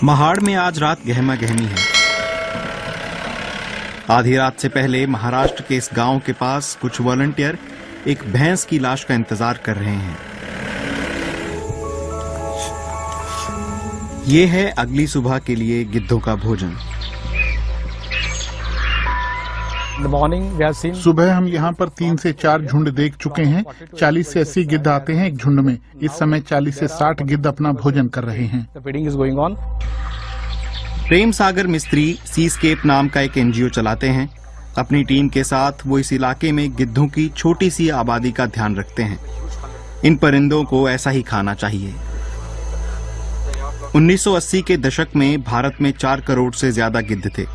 महाड़ में आज रात गहमा गहमी है। आधी रात से पहले महाराष्ट्र के इस गांव के पास कुछ वॉलंटियर एक भैंस की लाश का इंतजार कर रहे हैं। ये है अगली सुबह के लिए गिद्धों का भोजन। सुबह हम यहाँ पर 3 से 4 झुंड देख चुके हैं। 40 से 80 गिद्ध आते हैं एक झुंड में। इस समय 40 से 60 गिद्ध अपना भोजन कर रहे हैं। प्रेम सागर मिस्त्री सीस्केप नाम का एक एनजीओ चलाते हैं। अपनी टीम के साथ वो इस इलाके में गिद्धों की छोटी सी आबादी का ध्यान रखते हैं। इन परिंदों को ऐसा ही खाना चाहिए। 1980 के दशक में भारत में 4 करोड़ से ज्यादा गिद्ध थे,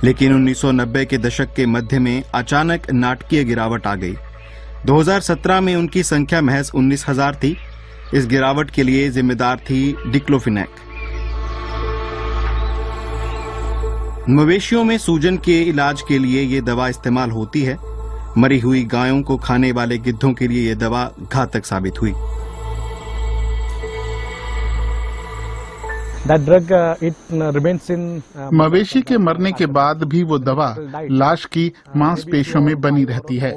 लेकिन 1990 के दशक के मध्य में अचानक नाटकीय गिरावट आ गई। 2017 में उनकी संख्या महज 19,000 थी। इस गिरावट के लिए जिम्मेदार थी डिक्लोफिनेक। मवेशियों में सूजन के इलाज के लिए ये दवा इस्तेमाल होती है। मरी हुई गायों को खाने वाले गिद्धों के लिए ये दवा घातक साबित हुई। मवेशी के मरने के बाद भी वो दवा लाश की मांसपेशियों में बनी रहती है।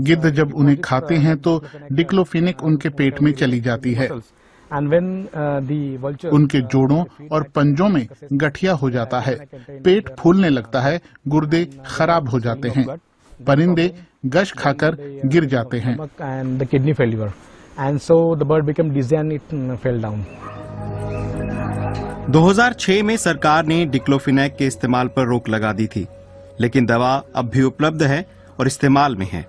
गिद्ध जब उन्हें खाते हैं तो डिक्लोफिनेक उनके पेट में चली जाती है। उनके जोड़ों और पंजों में गठिया हो जाता है, पेट फूलने लगता है, गुर्दे खराब हो जाते हैं, परिंदे गश खाकर गिर जाते हैं। 2006 में सरकार ने डिक्लोफिनेक के इस्तेमाल पर रोक लगा दी थी, लेकिन दवा अब भी उपलब्ध है और इस्तेमाल में है।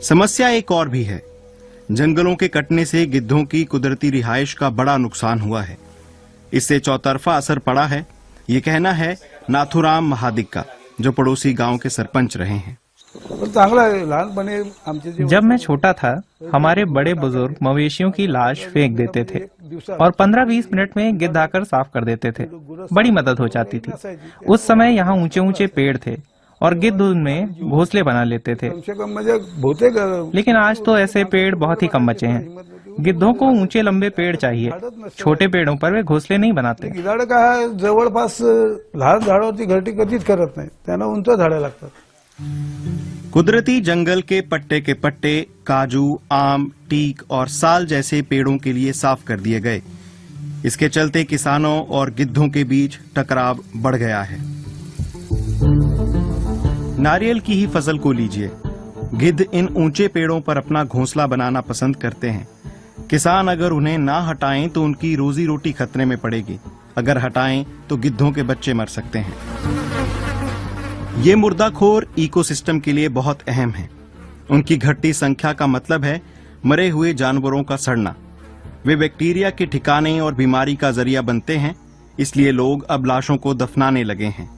समस्या एक और भी है। जंगलों के कटने से गिद्धों की कुदरती रिहाइश का बड़ा नुकसान हुआ है। इससे चौतरफा असर पड़ा है, ये कहना है नाथुराम महादिक का, जो पड़ोसी गांव के सरपंच रहे हैं। जब मैं छोटा था, हमारे बड़े बुजुर्ग मवेशियों की लाश फेंक देते थे और 15-20 मिनट में गिद्ध आकर साफ कर देते थे। बड़ी मदद हो जाती थी। उस समय यहाँ ऊंचे ऊंचे पेड़ थे और गिद्ध उनमें घोंसले बना लेते थे, लेकिन आज तो ऐसे पेड़ बहुत ही कम बचे हैं। गिद्धों को ऊंचे लंबे पेड़ चाहिए, छोटे पेड़ों पर वे घोंसले नहीं बनाते। जवळपास लहान झाडावरती घरटी कधीच करत नाही, त्यांना उंच झाडे लागतात। कुदरती जंगल के पट्टे काजू, आम, टीक और साल जैसे पेड़ों के लिए साफ कर दिए गए। इसके चलते किसानों और गिद्धों के बीच टकराव बढ़ गया है। नारियल की ही फसल को लीजिए। गिद्ध इन ऊंचे पेड़ों पर अपना घोंसला बनाना पसंद करते हैं। किसान अगर उन्हें ना हटाएं तो उनकी रोजी रोटी खतरे में पड़ेगी। अगर हटाएं तो गिद्धों के बच्चे मर सकते हैं। ये मुर्दाखोर इकोसिस्टम के लिए बहुत अहम है। उनकी घटती संख्या का मतलब है मरे हुए जानवरों का सड़ना। वे बैक्टीरिया के ठिकाने और बीमारी का जरिया बनते हैं, इसलिए लोग अब लाशों को दफनाने लगे हैं।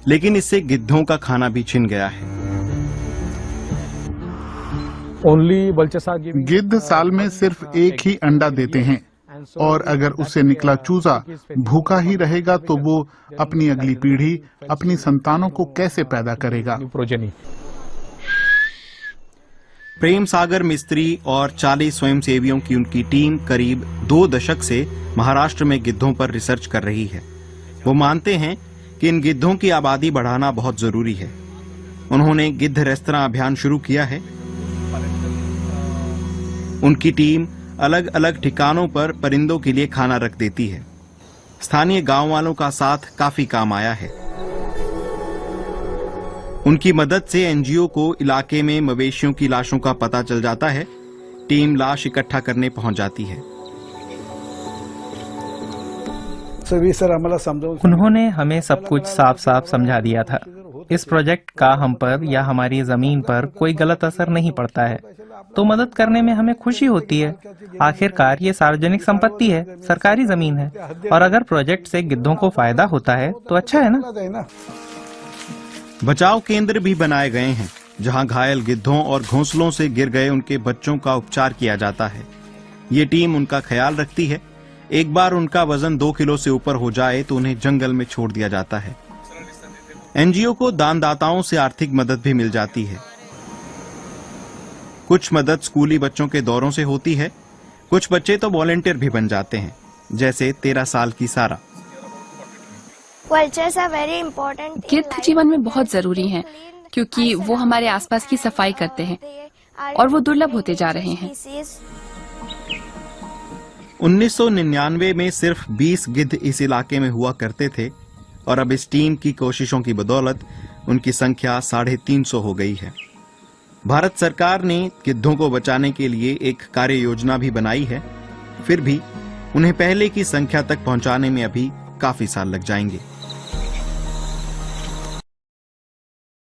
लेकिन इससे गिद्धों का खाना भी छिन गया है। गिद्ध साल में सिर्फ एक ही अंडा देते हैं, और अगर उससे निकला चूजा भूखा ही रहेगा तो वो अपनी अगली पीढ़ी, अपनी संतानों को कैसे पैदा करेगा। प्रेम सागर मिस्त्री और 40 स्वयंसेवियों की उनकी टीम करीब 2 दशक से महाराष्ट्र में गिद्धों पर रिसर्च कर रही है। वो मानते हैं कि इन गिद्धों की आबादी बढ़ाना बहुत जरूरी है। उन्होंने गिद्ध रेस्तरां अभियान शुरू किया है। उनकी टीम अलग अलग ठिकानों पर परिंदों के लिए खाना रख देती है। स्थानीय गांव वालों का साथ काफी काम आया है। उनकी मदद से एनजीओ को इलाके में मवेशियों की लाशों का पता चल जाता है। टीम लाश इकट्ठा करने पहुंच जाती है। उन्होंने हमें सब कुछ साफ साफ समझा दिया था। इस प्रोजेक्ट का हम पर या हमारी जमीन पर कोई गलत असर नहीं पड़ता है, तो मदद करने में हमें खुशी होती है। आखिरकार ये सार्वजनिक संपत्ति है, सरकारी जमीन है, और अगर प्रोजेक्ट से गिद्धों को फायदा होता है तो अच्छा है ना। बचाव केंद्र भी बनाए गए हैं, जहां घायल गिद्धों और घोंसलों से गिर गए उनके बच्चों का उपचार किया जाता है। ये टीम उनका ख्याल रखती है। एक बार उनका वजन 2 किलो से ऊपर हो जाए तो उन्हें जंगल में छोड़ दिया जाता है। एनजीओ को दानदाताओं से आर्थिक मदद भी मिल जाती है। कुछ मदद स्कूली बच्चों के दौरों से होती है। कुछ बच्चे तो वॉलेंटियर भी बन जाते हैं, जैसे 13 साल की सारा। गिद्ध जीवन में बहुत जरूरी हैं, क्योंकि वो हमारे आसपास की सफाई करते हैं और वो दुर्लभ होते जा रहे हैं। 1999 में सिर्फ 20 गिद्ध इस इलाके में हुआ करते थे और अब इस टीम की कोशिशों की बदौलत उनकी संख्या 350 हो गई है। भारत सरकार ने गिद्धों को बचाने के लिए एक कार्य योजना भी बनाई है, फिर भी उन्हें पहले की संख्या तक पहुंचाने में अभी काफी साल लग जाएंगे।